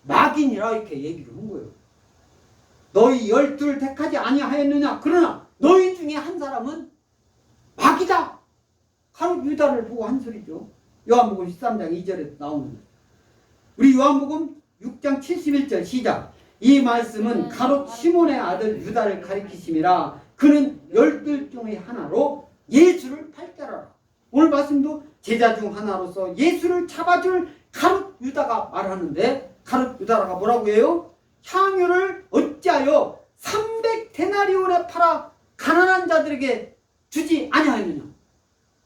[SPEAKER 1] 마귀니라 이렇게 얘기를 한 거예요. 너희 12를 택하지 아니하였느냐? 그러나 너희 중에 한 사람은 마귀다. 가룟 유다를 보고 한 소리죠. 요한복음 13장 2절에 나오는 우리 요한복음 6장 71절 시작. 이 말씀은 가룟 시몬의 아들 유다를 가리키심이라. 그는 12 중의 하나로 예수를 팔자라라. 오늘 말씀도 제자 중 하나로서 예수를 잡아줄 가룟 유다가 말하는데 가룟 유다가 뭐라고 해요? 향유를 어찌하여 300데나리온에 팔아 가난한 자들에게 주지 아니하였느냐.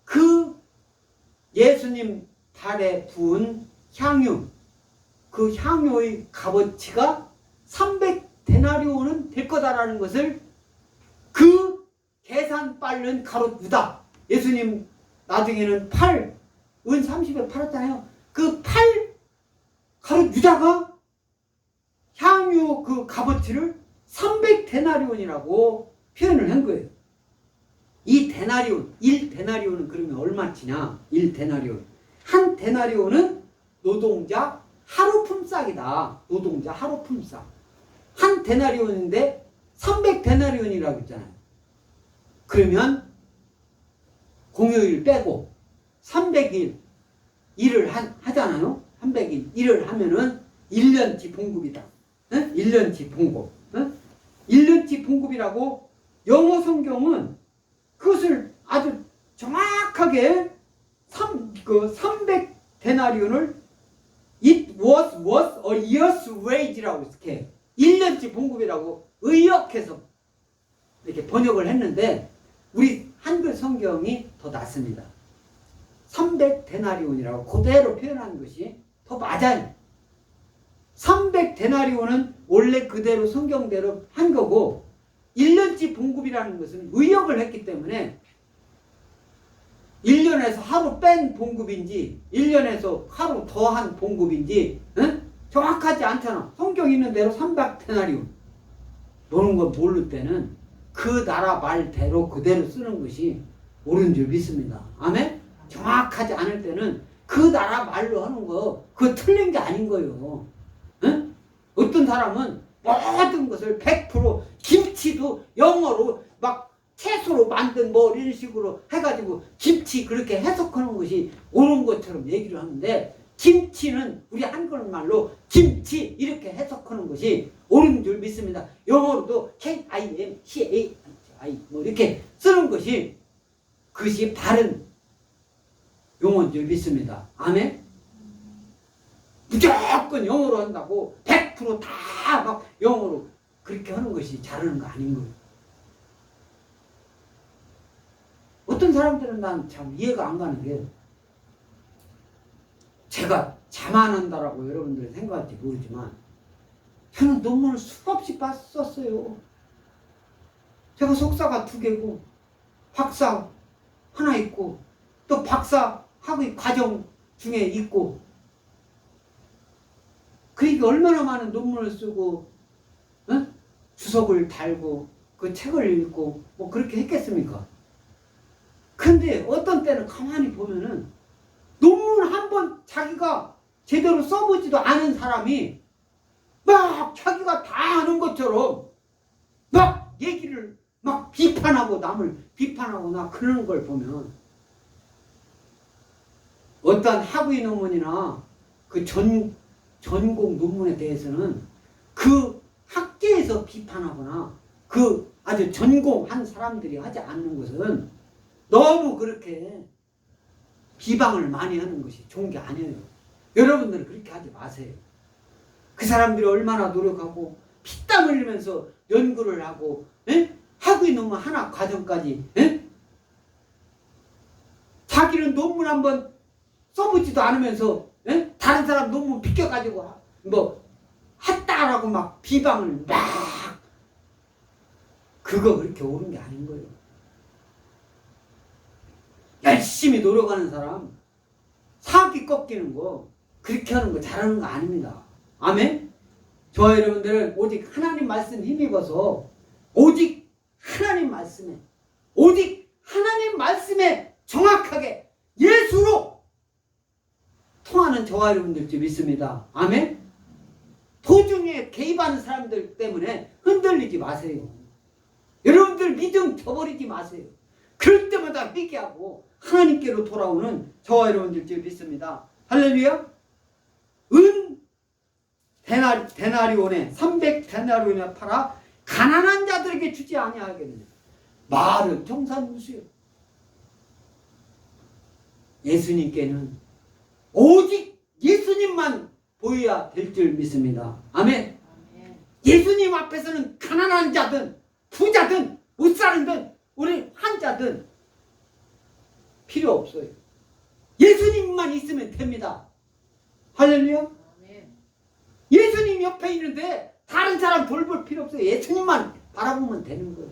[SPEAKER 1] 그 예수님 발에 부은 향유, 그 향유의 값어치가 300데나리온은 될 거다라는 것을 그 계산 빠른 가룟 유다, 예수님 나중에는 은 30에 팔았잖아요. 그 가룟 유다가 향유 그 값어치를 300데나리온이라고 표현을 한 거예요. 이 데나리온, 1데나리온은 그러면 얼마치냐? 1데나리온. 한 데나리온은 노동자 하루 품삯이다. 노동자 하루 품삯. 한 데나리온인데 300데나리온이라고 했잖아요. 그러면 공휴일 빼고 300일 일을 하잖아요. 300일 일을 하면은 1년치 봉급이다. 응? 1년치 봉급. 응? 1년치 봉급이라고 영어 성경은 그것을 아주 정확하게 300데나리온을 It was a year's wage라고 이렇게 1년치 봉급이라고 의역해서 이렇게 번역을 했는데 우리 한글 성경이 더 낫습니다. 300데나리온이라고 그대로 표현하는 것이 더 맞아요. 300데나리온은 원래 그대로 성경대로 한 거고 1년치 봉급이라는 것은 의역을 했기 때문에 1년에서 하루 뺀 봉급인지 1년에서 하루 더한 봉급인지 응? 정확하지 않잖아. 성경 있는 대로 300데나리온 노는 거 모를 때는 그 나라 말대로 그대로 쓰는 것이 옳은 줄 믿습니다. 아멘? 정확하지 않을 때는 그 나라 말로 하는 거 그거 틀린 게 아닌 거예요. 응? 어떤 사람은 모든 것을 100% 김치도 영어로 막 채소로 만든 뭐 이런 식으로 해가지고 김치 그렇게 해석하는 것이 옳은 것처럼 얘기를 하는데 김치는 우리 한국말로 김치 이렇게 해석하는 것이 옳은 줄 믿습니다. 영어로도 KIMCAI 뭐 이렇게 쓰는 것이 그것이 바른 용어인 줄 믿습니다. 아멘? 무조건 영어로 한다고 100% 다 막 영어로 그렇게 하는 것이 잘하는 거 아닌 거예요. 어떤 사람들은 난 참 이해가 안 가는 게 제가 자만한다라고 여러분들이 생각할지 모르지만 저는 논문을 수없이 썼어요. 제가 석사가 2개고 박사 하나 있고 또 박사 학위 과정 중에 있고 그러니까 얼마나 많은 논문을 쓰고 주석을 달고 그 책을 읽고 뭐 그렇게 했겠습니까? 근데 어떤 때는 가만히 보면은 논문 한 번 자기가 제대로 써보지도 않은 사람이 막 자기가 다 아는 것처럼 막 얘기를 막 비판하고 남을 비판하거나 그러는 걸 보면 어떤 학위 논문이나 그 전공 논문에 대해서는 그 학계에서 비판하거나 그 아주 전공한 사람들이 하지 않는 것은 너무 그렇게 비방을 많이 하는 것이 좋은 게 아니에요. 여러분들은 그렇게 하지 마세요. 그 사람들이 얼마나 노력하고 피땀 흘리면서 연구를 하고 학위 논문 하나 과정까지 자기는 논문 한번 써보지도 않으면서 다른 사람 논문 비껴가지고 뭐 했다라고 막 비방을 막 그거 그렇게 옳은 게 아닌 거예요. 열심히 노력하는 사람 사기 꺾이는 거 그렇게 하는 거 잘하는 거 아닙니다. 아멘. 저와 여러분들은 오직 하나님 말씀 힘입어서 오직 하나님 말씀에 정확하게 예수로 통하는 저와 여러분들 줄 믿습니다. 아멘. 도중에 개입하는 사람들 때문에 흔들리지 마세요. 여러분들 믿음 저버리지 마세요. 그럴 때마다 회개하고 하나님께로 돌아오는 저와 여러분들 줄 믿습니다. 할렐루야. 은 데나리온에 300데나리온에 팔아 가난한 자들에게 주지 아니하겠느냐. 말은 정산무수요. 예수님께는 오직 예수님만 보여야 될 줄 믿습니다. 아멘. 예수님 앞에서는 가난한 자든 부자든 못 사는든 우리 환자든 필요 없어요. 예수님만 있으면 됩니다. 할렐루야. 예수님 옆에 있는데 다른 사람 돌볼 필요 없어요. 예수님만 바라보면 되는 거예요.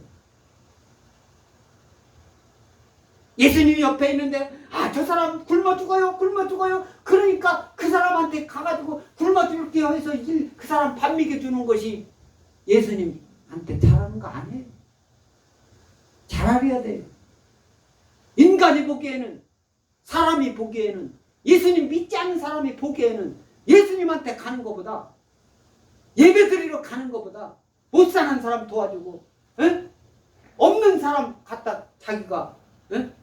[SPEAKER 1] 예수님 옆에 있는데 저 사람 굶어 죽어요. 그러니까 그 사람한테 가가지고 굶어 죽을게요 해서 그 사람 밥 먹여주는 것이 예수님한테 잘하는 거 아니에요. 잘하려야 돼요. 인간이 보기에는, 사람이 보기에는, 예수님 믿지 않는 사람이 보기에는 예수님한테 가는 것보다, 예배드리러 가는 것보다 못 사는 사람 도와주고 없는 사람 갖다 자기가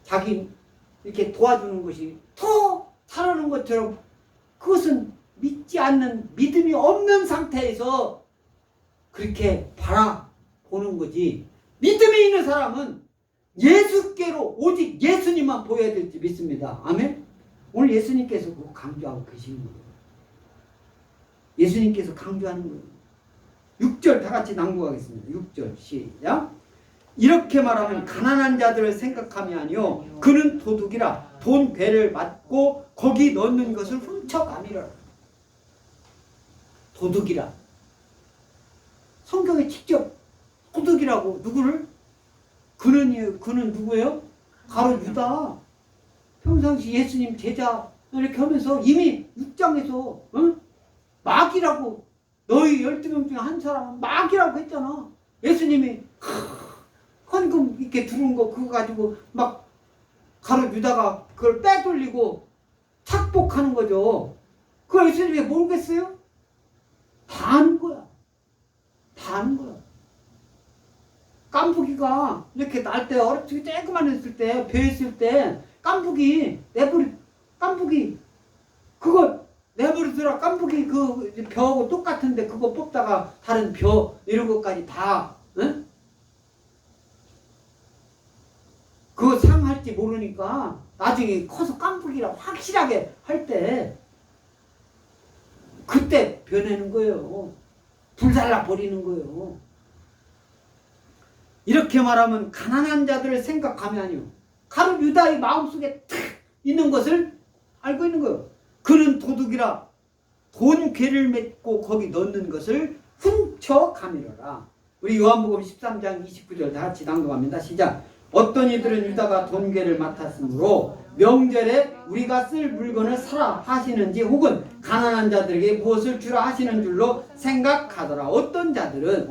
[SPEAKER 1] 자기 이렇게 도와주는 것이 더 잘하는 것처럼, 그것은 믿지 않는, 믿음이 없는 상태에서 그렇게 바라보는 거지. 믿음이 있는 사람은 예수께로 오직 예수님만 보여야 될지 믿습니다. 아멘. 오늘 예수님께서 그거 강조하고 계시는 거예요. 예수님께서 강조하는 거예요. 6절 다 같이 낭독하겠습니다. 6절 시작. 이렇게 말하면 가난한 자들을 생각함이 아니요 그는 도둑이라 돈 괴를 맞고 거기 넣는 것을 훔쳐가미라. 도둑이라. 성경에 직접 도둑이라고 누구를? 그는 누구예요? 바로 유다. 평상시 예수님 제자 이렇게 하면서 이미 6장에서 마귀라고, 너희 12명 중에 한 사람은 마귀라고 했잖아. 예수님이 헌금 이렇게 두른 거 그거 가지고 막 가룟 유다가 그걸 빼돌리고 착복하는 거죠. 그걸 예수님이 모르겠어요? 다 아는 거야. 다 아는 거야. 깐부기가 이렇게 날 때, 어렵게 쬐그만 했을 때, 벼 있을 때, 깐부기 그거 내버리더라. 깐부기 그 벼하고 똑같은데 그거 뽑다가 다른 벼 이런 것까지 다 그거 상할지 모르니까 나중에 커서 깐부기라 확실하게 할 때 그때 변하는 거예요. 불살라 버리는 거예요. 이렇게 말하면 가난한 자들을 생각하면 아니요 가룟 유다의 마음속에 탁 있는 것을 알고 있는 거예요. 그는 도둑이라 돈 괴를 맺고 거기 넣는 것을 훔쳐가미러라. 우리 요한복음 13장 29절 다 같이 낭독합니다. 시작. 어떤 이들은 유다가 돈 괴를 맡았으므로 명절에 우리가 쓸 물건을 사라 하시는지 혹은 가난한 자들에게 무엇을 주라 하시는 줄로 생각하더라. 어떤 자들은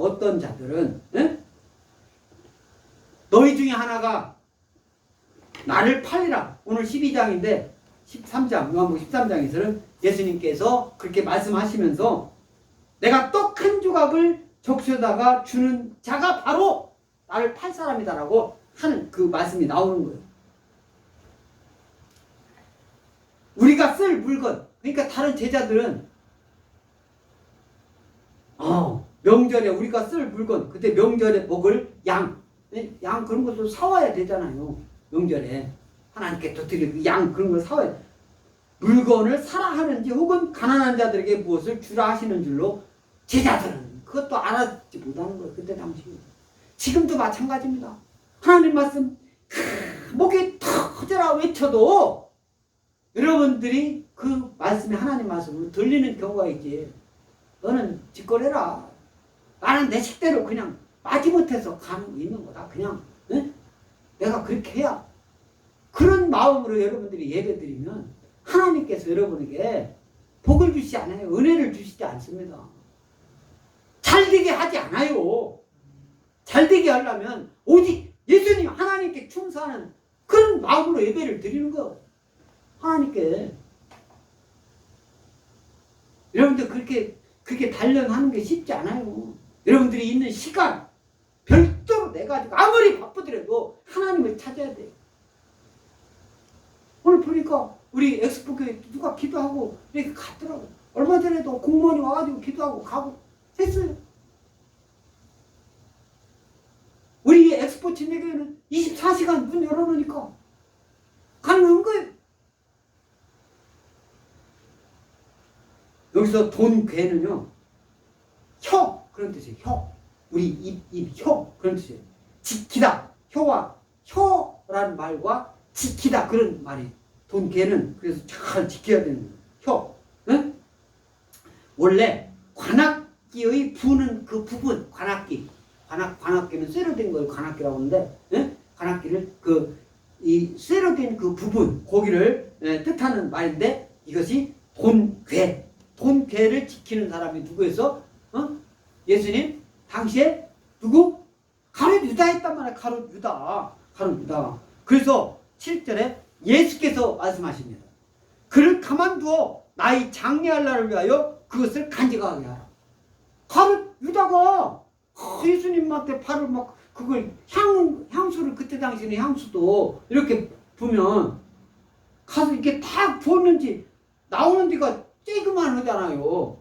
[SPEAKER 1] 너희 중에 하나가 나를 팔리라. 오늘 12장인데 13장, 요한복음 13장에서는 예수님께서 그렇게 말씀하시면서 내가 떡 한 조각을 적셔다가 주는 자가 바로 나를 팔 사람이다라고 하는 그 말씀이 나오는 거예요. 우리가 쓸 물건, 그러니까 다른 제자들은 명절에 우리가 쓸 물건, 그때 명절에 먹을 양 그런 것도 사와야 되잖아요. 명절에 하나님께 드릴 양 그런 걸 사와야 돼. 물건을 사라 하는지 혹은 가난한 자들에게 무엇을 주라 하시는 줄로 제자들은 그것도 알아듣지 못하는 거예요. 그때 당시. 지금도 마찬가지입니다. 하나님 말씀 목이 터져라 외쳐도 여러분들이 그 말씀이 하나님 말씀으로 들리는 경우가 있지. 너는 짓거려라. 나는 내 식대로 그냥 마지못해서 가는 있는 거다. 그냥 내가 그렇게 해야. 그런 마음으로 여러분들이 예배드리면 하나님께서 여러분에게 복을 주시지 않아요. 은혜를 주시지 않습니다. 잘되게 하지 않아요. 잘되게 하려면 오직 예수님 하나님께 충성하는 그런 마음으로 예배를 드리는 거예요. 하나님께. 여러분들 그렇게 단련하는 게 쉽지 않아요. 여러분들이 있는 시간 별도로 내가지고 아무리 바쁘더라도 하나님을 찾아야 돼요. 오늘 보니까 우리 엑스포교회 누가 기도하고 이렇게 갔더라고요. 얼마 전에도 공무원이 와가지고 기도하고 가고 했어요. 우리 엑스포 진예교회는 24시간 문 열어놓으니까 가능한 거예요. 여기서 돈괴는요, 혀 그런 뜻이에요. 혀. 우리 입 혀 그런 뜻이에요. 지키다. 혀라는 말과 지키다 그런 말이. 돈괴는 그래서 잘 지켜야 되는 거예요. 혀. 응? 원래 관악기의 부는 그 부분, 관악기는 쇠로 된 걸 관악기라고 하는데, 응? 관악기를 이 쇠로 된 그 부분, 고기를 뜻하는 말인데, 이것이 돈괴. 돈괴를 지키는 사람이 누구였어? 예수님 당시에 누구? 가룟 유다 했단 말이야. 가룟 유다. 그래서 7절에 예수께서 말씀하십니다. 그를 가만두어 나의 장래할 날을 위하여 그것을 간직하게 하라. 가룟 유다가 예수님한테 발을 막 그걸 향수를, 그때 당시에는 향수도 이렇게 보면 가서 이렇게 다 부었는지 나오는 데가 쬐그만 하잖아요.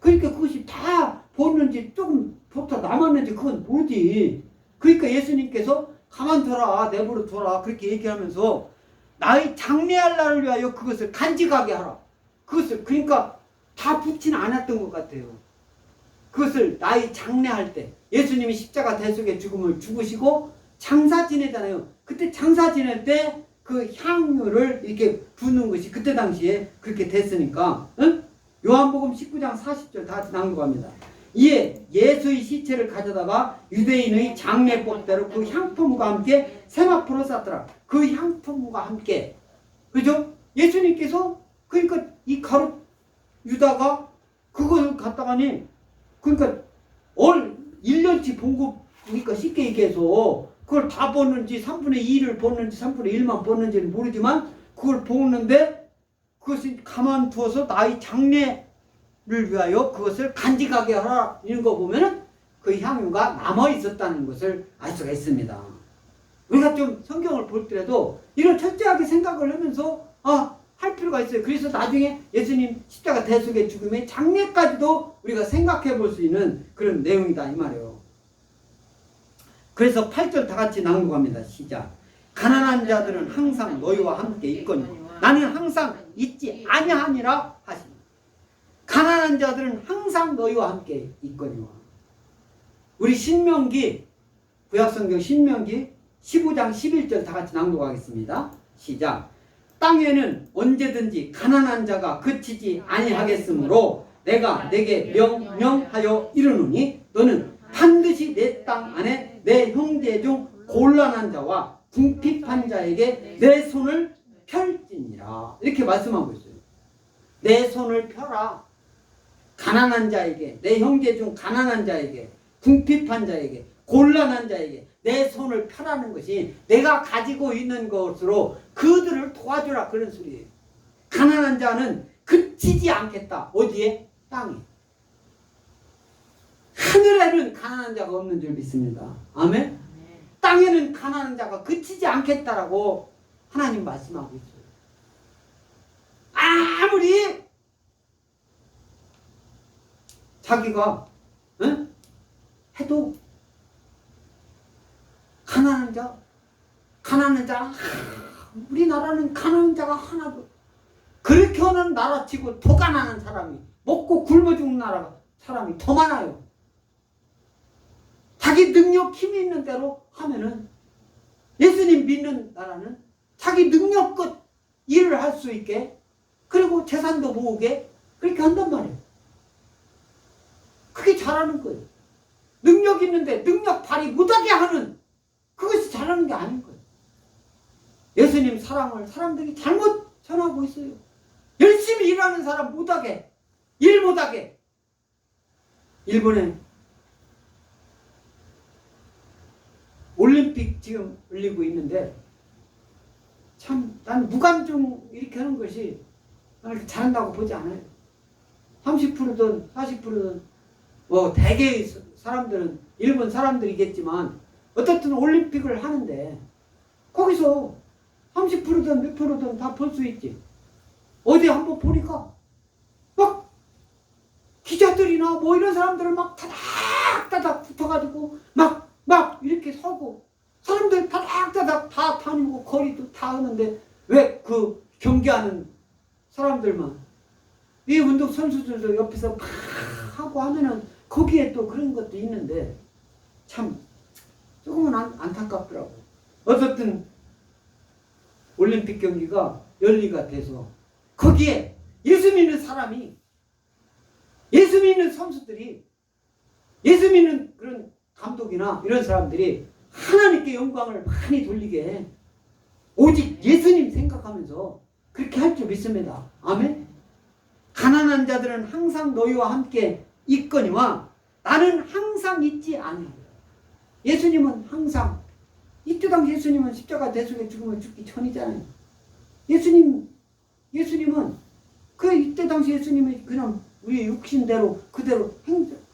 [SPEAKER 1] 그러니까 그것이 다 부었는지 조금 부터 남았는지 그건 뭐지. 그러니까 예수님께서 가만둬라, 내버려 둬라 그렇게 얘기하면서 나의 장래할 날을 위하여 그것을 간직하게 하라. 그것을 그러니까 다 붙지는 않았던 것 같아요. 그것을 나의 장래할 때 예수님이 십자가 대속의 죽음을 죽으시고 장사 지내잖아요. 그때 장사 지낼 때 그 향유를 이렇게 붓는 것이 그때 당시에 그렇게 됐으니까, 응? 요한복음 19장 40절 다 같이 낭독합니다. 이에 예수의 시체를 가져다가 유대인의 장례법대로 그 향품과 함께 세마포로 쌌더라. 그 향품과 함께, 그죠? 예수님께서 그러니까 이 가룟 유다가 그걸 갖다가니 그러니까 1년치 봉급, 그러니까 쉽게 얘기해서 그걸 다 벗는지 3분의 2를 벗는지 3분의 1만 벗는지는 모르지만 그걸 벗는데 그것을 가만두어서 나의 장래를 위하여 그것을 간직하게 하라. 이런 거 보면은 그 향유가 남아 있었다는 것을 알 수가 있습니다. 우리가 좀 성경을 볼 때라도 이런 철저하게 생각을 하면서 할 필요가 있어요. 그래서 나중에 예수님 십자가 대속의 죽음의 장례까지도 우리가 생각해 볼 수 있는 그런 내용이다 이 말이에요. 그래서 8절 다 같이 낭독합니다. 시작. 가난한 자들은 항상 너희와 함께 있거니와 나는 항상 있지 아니하니라 하시니. 가난한 자들은 항상 너희와 함께 있거니와. 우리 신명기, 구약성경 신명기 15장 11절 다 같이 낭독하겠습니다. 시작. 땅에는 언제든지 가난한 자가 그치지 아니하겠으므로 내가 내게 명령하여 이르노니 너는 반드시 내 땅 안에 내 형제 중 곤란한 자와 궁핍한 자에게 내 손을 펼지니라. 이렇게 말씀하고 있어요. 내 손을 펴라. 가난한 자에게, 내 형제 중 가난한 자에게, 궁핍한 자에게, 곤란한 자에게 내 손을 펴라는 것이 내가 가지고 있는 것으로 그들을 도와주라 그런 소리예요. 가난한 자는 그치지 않겠다. 어디에? 땅에. 하늘에는 가난한 자가 없는 줄 믿습니다. 아멘? 땅에는 가난한 자가 그치지 않겠다라고 하나님 말씀하고 있어요. 아무리 자기가 해도 가난한 자, 우리나라는 가난한 자가 하나도, 그렇게 하는 나라치고 더 가난한 사람이, 먹고 굶어 죽는 사람이 더 많아요. 자기 능력 힘이 있는 대로 하면은, 예수님 믿는 나라는 자기 능력껏 일을 할 수 있게, 그리고 재산도 모으게 그렇게 한단 말이에요. 그게 잘하는 거예요. 능력 있는데 능력 발휘 못하게 하는, 그것이 잘하는 게 아닌 거예요. 예수님 사랑을 사람들이 잘못 전하고 있어요. 열심히 일하는 사람 못하게, 일 못하게. 일본에 올림픽 지금 열리고 있는데 참 난 무관중 이렇게 하는 것이 나는 잘한다고 보지 않아요. 30%든 40%든 뭐 대개의 사람들은 일본 사람들이겠지만 어떻든 올림픽을 하는데 거기서 30%든 몇 프로든 다 볼 수 있지. 어디 한번 보니까 막 기자들이나 뭐 이런 사람들을 막 타닥타닥 붙어가지고 막 이렇게 서고 사람들 타닥타닥 다 다니고 거리도 다 하는데 왜 그 경기하는 사람들만 이 운동 선수들도 옆에서 막 하고 하면은 거기에 또 그런 것도 있는데 참 조금은 안타깝더라고. 어쨌든 올림픽 경기가 열리가 돼서 거기에 예수 믿는 사람이, 예수 믿는 선수들이, 예수 믿는 그런 감독이나 이런 사람들이 하나님께 영광을 많이 돌리게 오직 예수님 생각하면서 그렇게 할 줄 믿습니다. 아멘. 가난한 자들은 항상 너희와 함께 있거니와 나는 항상 있지 않으리라. 예수님은 항상, 이때 당시 예수님은 십자가 대속에 죽으면 죽기 전이잖아요. 예수님은 그 이때 당시 예수님이 그냥 우리 육신대로 그대로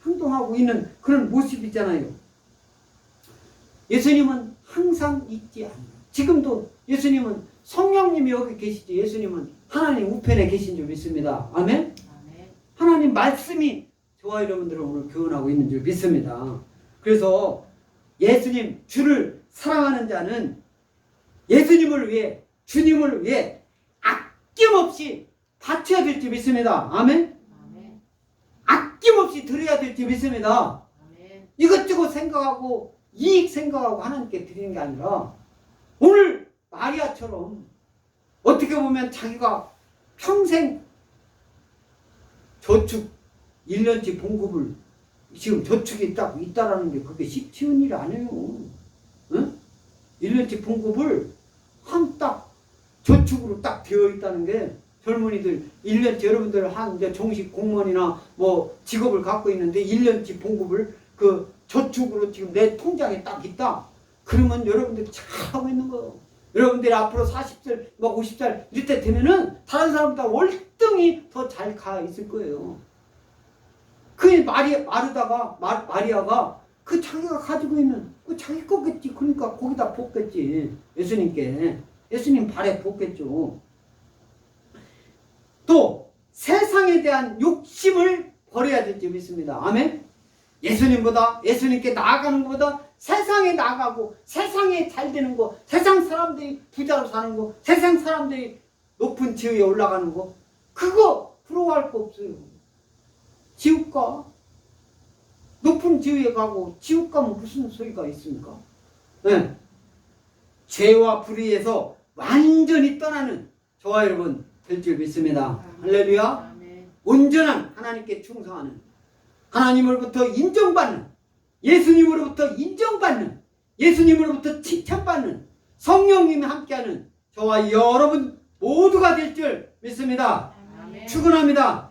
[SPEAKER 1] 행동하고 있는 그런 모습이잖아요. 예수님은 항상 있지 않아요. 지금도 예수님은 성령님이 여기 계시지, 예수님은 하나님 우편에 계신 줄 믿습니다. 아멘?
[SPEAKER 2] 아멘.
[SPEAKER 1] 하나님 말씀이 저와 여러분들을 오늘 교훈하고 있는 줄 믿습니다. 그래서 예수님, 주를 사랑하는 자는 예수님을 위해, 주님을 위해 아낌없이 바쳐야 될 줄 믿습니다. 아멘?
[SPEAKER 2] 아멘.
[SPEAKER 1] 아낌없이 드려야 될 줄 믿습니다.
[SPEAKER 2] 아멘.
[SPEAKER 1] 이것저것 생각하고 이익 생각하고 하나님께 드리는 게 아니라 오늘 마리아처럼 어떻게 보면 자기가 평생 저축 1년치 봉급을 지금 저축이 딱 있다라는 게 그게 쉬운 일이 아니에요. 응? 1년치 봉급을 딱 저축으로 딱 되어 있다는 게 젊은이들 1년치 여러분들 한 이제 정식 공무원이나 뭐 직업을 갖고 있는데 1년치 봉급을 그 저축으로 지금 내 통장에 딱 있다. 그러면 여러분들이 잘하고 있는 거예요. 여러분들이 앞으로 40살, 막 50살 이때 되면은 다른 사람보다 월등히 더 잘 가 있을 거예요. 그 마리아가 그 자기가 가지고 있는 그 자기 거겠지. 그러니까 거기다 볶겠지. 예수님께. 예수님 발에 볶겠죠. 또 세상에 대한 욕심을 버려야 될 줄 믿습니다. 아멘. 예수님께 나아가는 것보다 세상에 나가고 세상에 잘 되는 거, 세상 사람들이 부자로 사는 거, 세상 사람들이 높은 지위에 올라가는 거, 그거 부러워할 거 없어요. 지옥 가. 높은 지위에 가고 지옥 가면 무슨 소리가 있습니까? 네. 죄와 불의에서 완전히 떠나는 저와 여러분 될 줄 믿습니다. 할렐루야. 온전한 하나님께 충성하는, 하나님으로부터 인정받는, 예수님으로부터 인정받는, 예수님으로부터 칭찬받는, 성령님이 함께하는 저와 여러분 모두가 될 줄 믿습니다.
[SPEAKER 2] 아멘.
[SPEAKER 1] 축원합니다.